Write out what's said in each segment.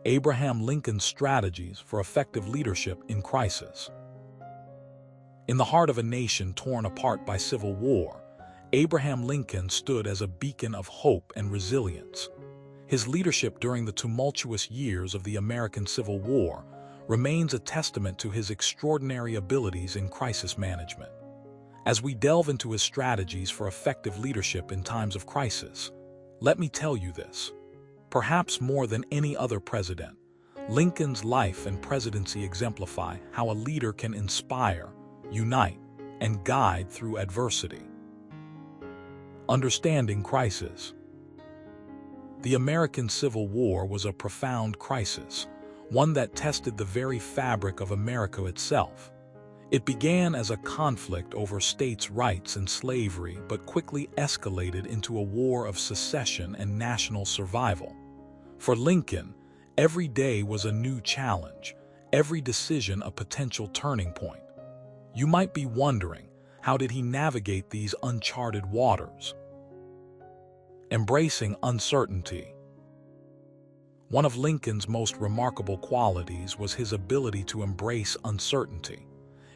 Abraham Lincoln's strategies for effective leadership in crisis. In the heart of a nation torn apart by civil war, Abraham Lincoln stood as a beacon of hope and resilience. His leadership during the tumultuous years of the American Civil War remains a testament to his extraordinary abilities in crisis management. As we delve into his strategies for effective leadership in times of crisis, let me tell you this. Perhaps more than any other president, Lincoln's life and presidency exemplify how a leader can inspire, unite, and guide through adversity. Understanding crisis. The American Civil War was a profound crisis, one that tested the very fabric of America itself. It began as a conflict over states' rights and slavery, but quickly escalated into a war of secession and national survival. For Lincoln, every day was a new challenge, every decision a potential turning point. You might be wondering, how did he navigate these uncharted waters? Embracing uncertainty. One of Lincoln's most remarkable qualities was his ability to embrace uncertainty.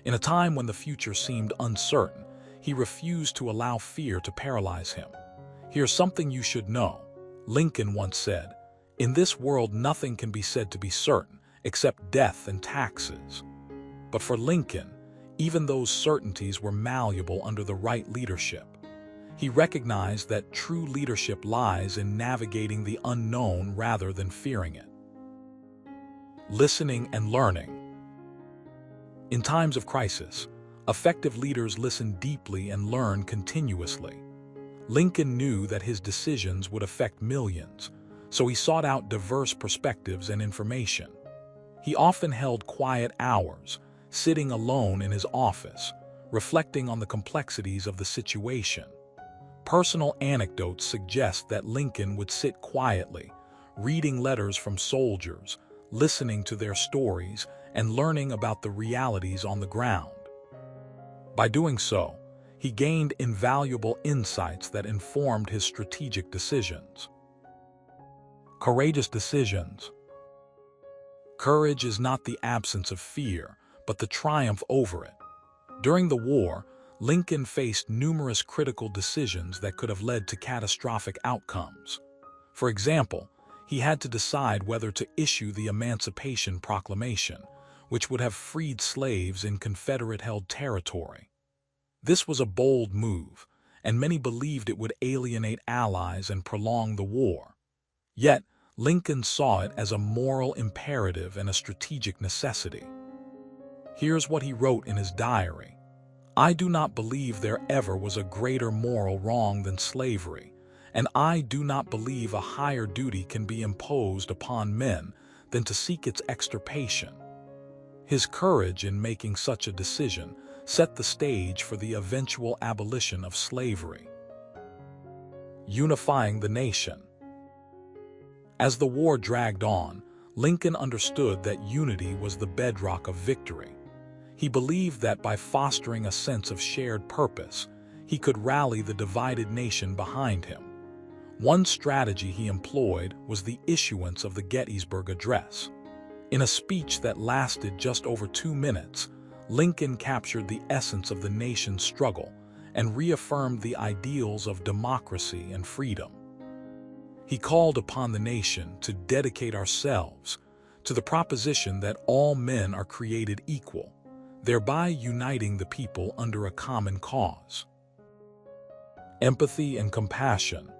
In a time when the future seemed uncertain, he refused to allow fear to paralyze him. "Here's something you should know," Lincoln once said. "In this world, nothing can be said to be certain, except death and taxes." But for Lincoln, even those certainties were malleable under the right leadership. He recognized that true leadership lies in navigating the unknown rather than fearing it. Listening and learning. In times of crisis, effective leaders listen deeply and learn continuously. Lincoln knew that his decisions would affect millions, so he sought out diverse perspectives and information. He often held quiet hours, sitting alone in his office, reflecting on the complexities of the situation. Personal anecdotes suggest that Lincoln would sit quietly, reading letters from soldiers, listening to their stories, and learning about the realities on the ground. By doing so, he gained invaluable insights that informed his strategic decisions. Courageous decisions. Courage is not the absence of fear, but the triumph over it. During the war, Lincoln faced numerous critical decisions that could have led to catastrophic outcomes. For example, he had to decide whether to issue the Emancipation Proclamation, which would have freed slaves in Confederate-held territory. This was a bold move, and many believed it would alienate allies and prolong the war. Yet, Lincoln saw it as a moral imperative and a strategic necessity. Here's what he wrote in his diary. "I do not believe there ever was a greater moral wrong than slavery, and I do not believe a higher duty can be imposed upon men than to seek its extirpation." His courage in making such a decision set the stage for the eventual abolition of slavery. Unifying the nation. As the war dragged on, Lincoln understood that unity was the bedrock of victory. He believed that by fostering a sense of shared purpose, he could rally the divided nation behind him. One strategy he employed was the issuance of the Gettysburg Address. In a speech that lasted just over 2 minutes, Lincoln captured the essence of the nation's struggle and reaffirmed the ideals of democracy and freedom. He called upon the nation to dedicate ourselves to the proposition that all men are created equal, thereby uniting the people under a common cause. Empathy and compassion.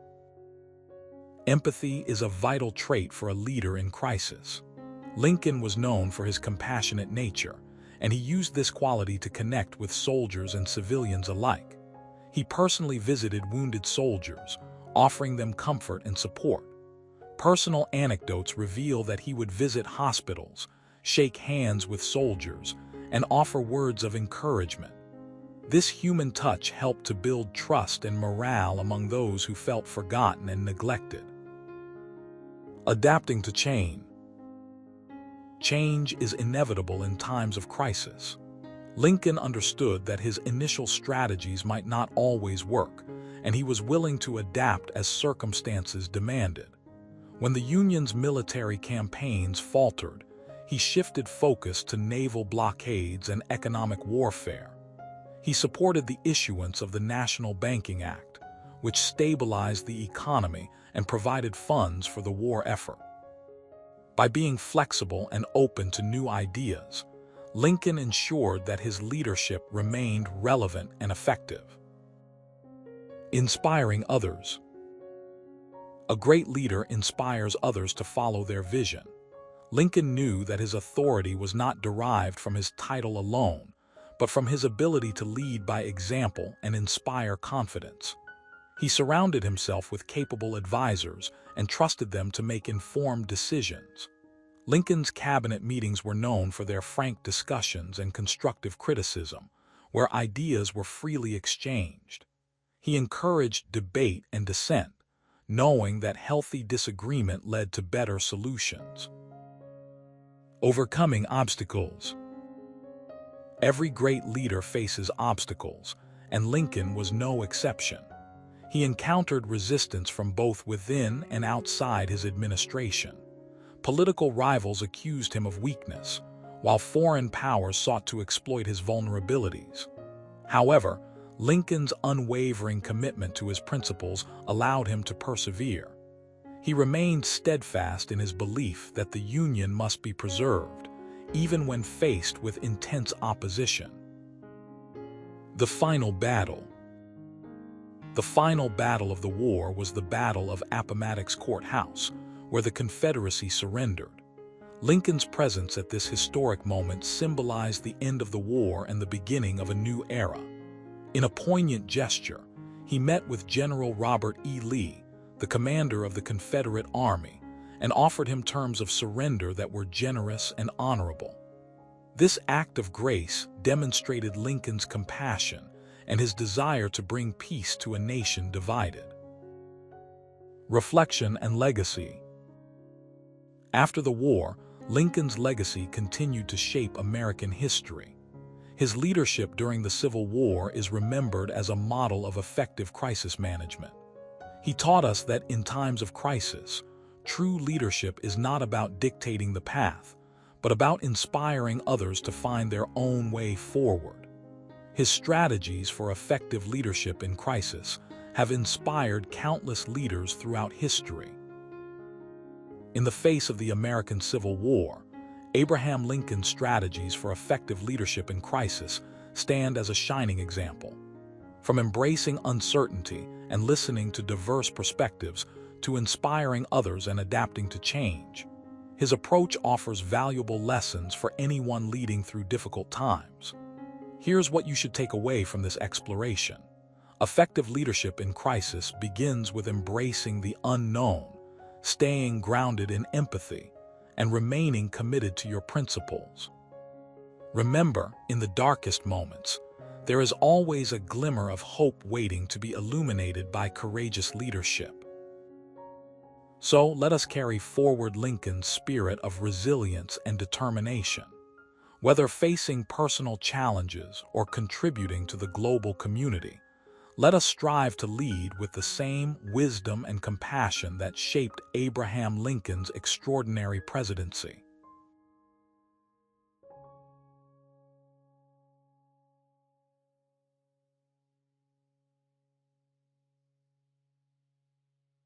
Empathy is a vital trait for a leader in crisis. Lincoln was known for his compassionate nature, and he used this quality to connect with soldiers and civilians alike. He personally visited wounded soldiers, offering them comfort and support. Personal anecdotes reveal that he would visit hospitals, shake hands with soldiers, and offer words of encouragement. This human touch helped to build trust and morale among those who felt forgotten and neglected. Adapting to change. Change is inevitable in times of crisis. Lincoln understood that his initial strategies might not always work, and he was willing to adapt as circumstances demanded. When the Union's military campaigns faltered, he shifted focus to naval blockades and economic warfare. He supported the issuance of the National Banking Act, which stabilized the economy and provided funds for the war effort. By being flexible and open to new ideas, Lincoln ensured that his leadership remained relevant and effective. Inspiring others. A great leader inspires others to follow their vision. Lincoln knew that his authority was not derived from his title alone, but from his ability to lead by example and inspire confidence. He surrounded himself with capable advisors and trusted them to make informed decisions. Lincoln's cabinet meetings were known for their frank discussions and constructive criticism, where ideas were freely exchanged. He encouraged debate and dissent, knowing that healthy disagreement led to better solutions. Overcoming obstacles. Every great leader faces obstacles, and Lincoln was no exception. He encountered resistance from both within and outside his administration. Political rivals accused him of weakness, while foreign powers sought to exploit his vulnerabilities. However, Lincoln's unwavering commitment to his principles allowed him to persevere. He remained steadfast in his belief that the Union must be preserved, even when faced with intense opposition. The final battle. The final battle of the war was the Battle of Appomattox Courthouse, where the Confederacy surrendered. Lincoln's presence at this historic moment symbolized the end of the war and the beginning of a new era. In a poignant gesture, he met with General Robert E. Lee, the commander of the Confederate Army, and offered him terms of surrender that were generous and honorable. This act of grace demonstrated Lincoln's compassion and his desire to bring peace to a nation divided. Reflection and legacy. After the war, Lincoln's legacy continued to shape American history. His leadership during the Civil War is remembered as a model of effective crisis management. He taught us that in times of crisis, true leadership is not about dictating the path, but about inspiring others to find their own way forward. His strategies for effective leadership in crisis have inspired countless leaders throughout history. In the face of the American Civil War, Abraham Lincoln's strategies for effective leadership in crisis stand as a shining example. From embracing uncertainty and listening to diverse perspectives to inspiring others and adapting to change, his approach offers valuable lessons for anyone leading through difficult times. Here's what you should take away from this exploration. Effective leadership in crisis begins with embracing the unknown, staying grounded in empathy, and remaining committed to your principles. Remember, in the darkest moments, there is always a glimmer of hope waiting to be illuminated by courageous leadership. So let us carry forward Lincoln's spirit of resilience and determination. Whether facing personal challenges or contributing to the global community, let us strive to lead with the same wisdom and compassion that shaped Abraham Lincoln's extraordinary presidency.